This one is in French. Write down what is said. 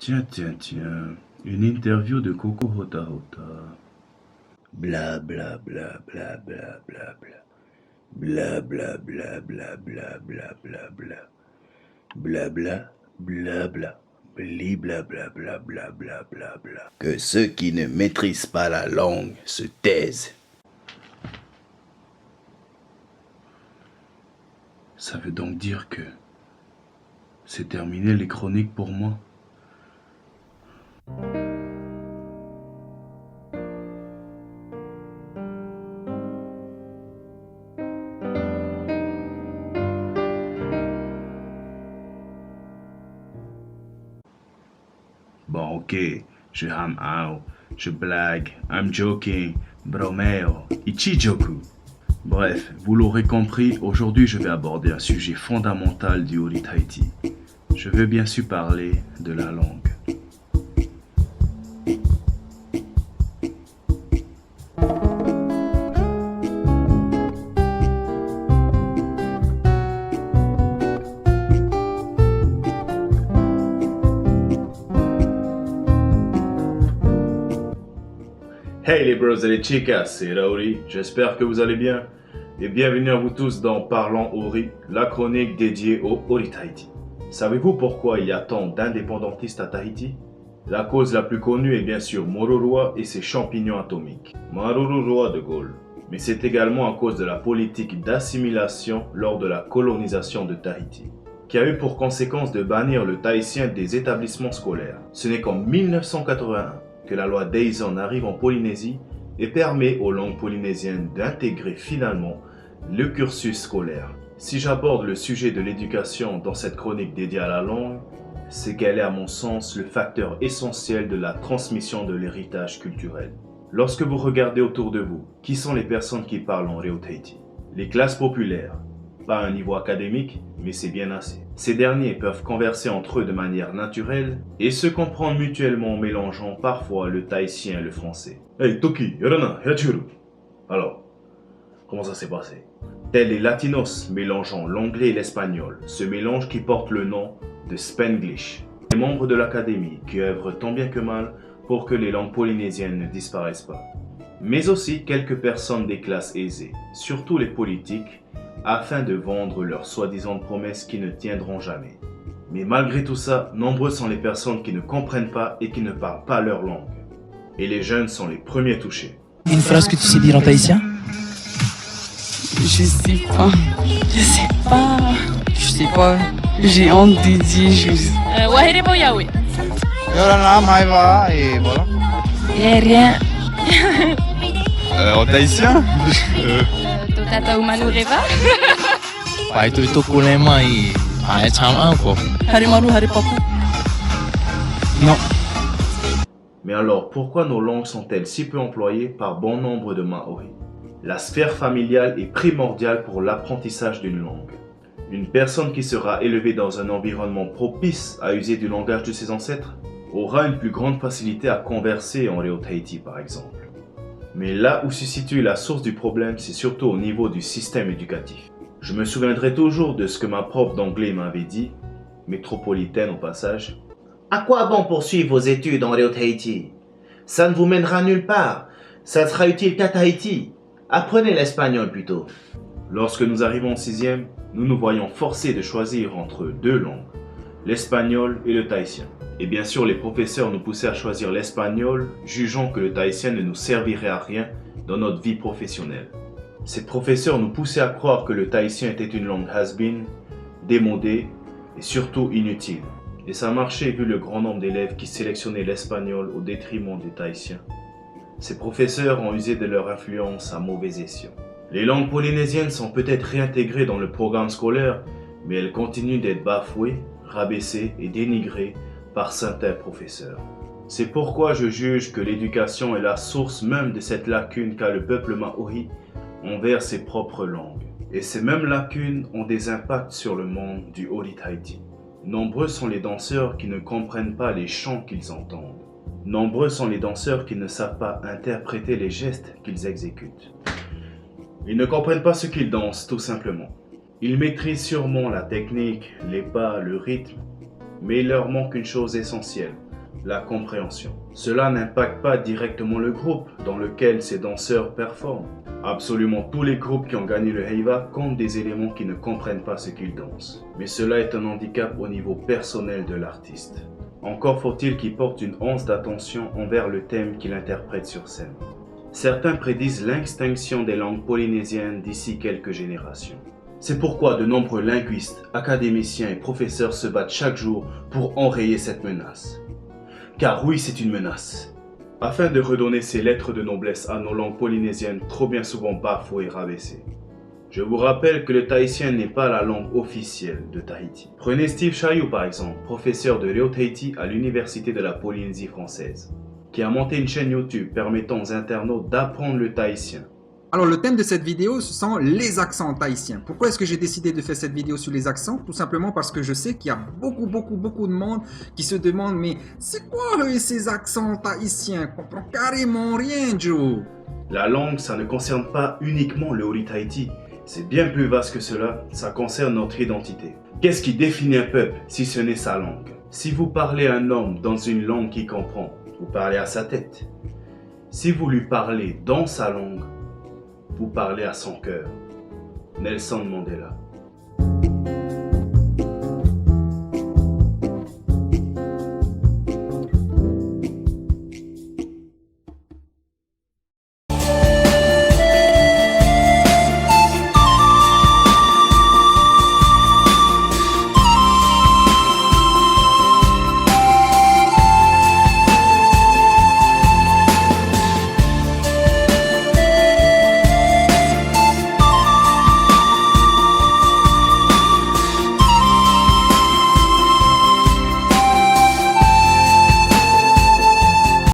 Tiens, une interview de Coco Hota Hota. Bla bla bla bla bla bla bla. Bla bla bla bla bla bla bla bla. Bla bla bla bla. Bli bla bla bla bla bla bla bla. Que ceux qui ne maîtrisent pas la langue se taisent. Ça veut donc dire que c'est terminé les chroniques pour moi. Bon, ok, je ham out, je blague, I'm joking, bromeo, ichijoku. Bref, vous l'aurez compris, aujourd'hui je vais aborder un sujet fondamental du Ori Tahiti. Je veux bien sûr parler de la langue. Hey les bros et les chicas, c'est Raori, j'espère que vous allez bien. Et bienvenue à vous tous dans Parlons Ori, la chronique dédiée au Ori Tahiti. Savez-vous pourquoi il y a tant d'indépendantistes à Tahiti? La cause la plus connue est bien sûr Mororoa et ses champignons atomiques. Marororoa de Gaulle. Mais c'est également à cause de la politique d'assimilation lors de la colonisation de Tahiti, qui a eu pour conséquence de bannir le tahitien des établissements scolaires. Ce n'est qu'en 1981 que la loi Dayton arrive en Polynésie et permet aux langues polynésiennes d'intégrer finalement le cursus scolaire. Si j'aborde le sujet de l'éducation dans cette chronique dédiée à la langue, c'est qu'elle est à mon sens le facteur essentiel de la transmission de l'héritage culturel. Lorsque vous regardez autour de vous, qui sont les personnes qui parlent en Reo Tahiti? Les classes populaires, pas à un niveau académique, mais c'est bien assez. Ces derniers peuvent converser entre eux de manière naturelle et se comprendre mutuellement en mélangeant parfois le tahitien et le français. Hey Toki, Yorana, Yachuru. Alors, comment ça s'est passé? Tels les latinos mélangeant l'anglais et l'espagnol, ce mélange qui porte le nom de Spanglish. Les membres de l'académie qui œuvrent tant bien que mal pour que les langues polynésiennes ne disparaissent pas. Mais aussi quelques personnes des classes aisées, surtout les politiques, afin de vendre leurs soi-disant promesses qui ne tiendront jamais. Mais malgré tout ça, nombreux sont les personnes qui ne comprennent pas et qui ne parlent pas leur langue. Et les jeunes sont les premiers touchés. Une phrase que tu sais dire en tahitien? Je sais pas. Je sais pas. J'ai honte de dire juste. Wahirimo Yawe. Yorana, Maïva, et voilà. Rien. En tahitien Totata Umanu Reva. Pai itu kulema i ai chama ko. Harimaru Haripapu. Non. Mais alors, pourquoi nos langues sont-elles si peu employées par bon nombre de Maoris? La sphère familiale est primordiale pour l'apprentissage d'une langue. Une personne qui sera élevée dans un environnement propice à user du langage de ses ancêtres aura une plus grande facilité à converser en Reo Tahiti par exemple. Mais là où se situe la source du problème, c'est surtout au niveau du système éducatif. Je me souviendrai toujours de ce que ma prof d'anglais m'avait dit, métropolitaine au passage. À quoi bon poursuivre vos études en Reo Tahiti? Ça ne vous mènera nulle part. Ça ne sera utile qu'à Tahiti. Apprenez l'espagnol plutôt. Lorsque nous arrivons en 6e, nous nous voyons forcés de choisir entre deux langues, l'espagnol et le tahitien. Et bien sûr, les professeurs nous poussaient à choisir l'espagnol, jugeant que le tahitien ne nous servirait à rien dans notre vie professionnelle. Ces professeurs nous poussaient à croire que le tahitien était une langue has-been, démodée et surtout inutile. Et ça marchait vu le grand nombre d'élèves qui sélectionnaient l'espagnol au détriment du tahitien. Ces professeurs ont usé de leur influence à mauvais escient. Les langues polynésiennes sont peut-être réintégrées dans le programme scolaire, mais elles continuent d'être bafouées, rabaissées et dénigrées par certains professeurs. C'est pourquoi je juge que l'éducation est la source même de cette lacune qu'a le peuple maori envers ses propres langues. Et ces mêmes lacunes ont des impacts sur le monde du Ori Tahiti. Nombreux sont les danseurs qui ne comprennent pas les chants qu'ils entendent. Nombreux sont les danseurs qui ne savent pas interpréter les gestes qu'ils exécutent. Ils ne comprennent pas ce qu'ils dansent, tout simplement. Ils maîtrisent sûrement la technique, les pas, le rythme, mais il leur manque une chose essentielle, la compréhension. Cela n'impacte pas directement le groupe dans lequel ces danseurs performent. Absolument tous les groupes qui ont gagné le Heiva comptent des éléments qui ne comprennent pas ce qu'ils dansent. Mais cela est un handicap au niveau personnel de l'artiste. Encore faut-il qu'il porte une once d'attention envers le thème qu'il interprète sur scène. Certains prédisent l'extinction des langues polynésiennes d'ici quelques générations. C'est pourquoi de nombreux linguistes, académiciens et professeurs se battent chaque jour pour enrayer cette menace. Car oui, c'est une menace. Afin de redonner ces lettres de noblesse à nos langues polynésiennes trop bien souvent bafouées et rabaissées. Je vous rappelle que le tahitien n'est pas la langue officielle de Tahiti. Prenez Steve Chailloux par exemple, professeur de Reo Tahiti à l'Université de la Polynésie française, qui a monté une chaîne YouTube permettant aux internautes d'apprendre le tahitien. Alors, le thème de cette vidéo, ce sont les accents tahitiens. Pourquoi est-ce que j'ai décidé de faire cette vidéo sur les accents? Tout simplement parce que je sais qu'il y a beaucoup de monde qui se demande « Mais c'est quoi ces accents tahitiens? Je comprends carrément rien, Joe !» La langue, ça ne concerne pas uniquement le Ori Tahiti. C'est bien plus vaste que cela, ça concerne notre identité. Qu'est-ce qui définit un peuple si ce n'est sa langue? Si vous parlez à un homme dans une langue qu'il comprend, vous parlez à sa tête. Si vous lui parlez dans sa langue, vous parlez à son cœur. Nelson Mandela.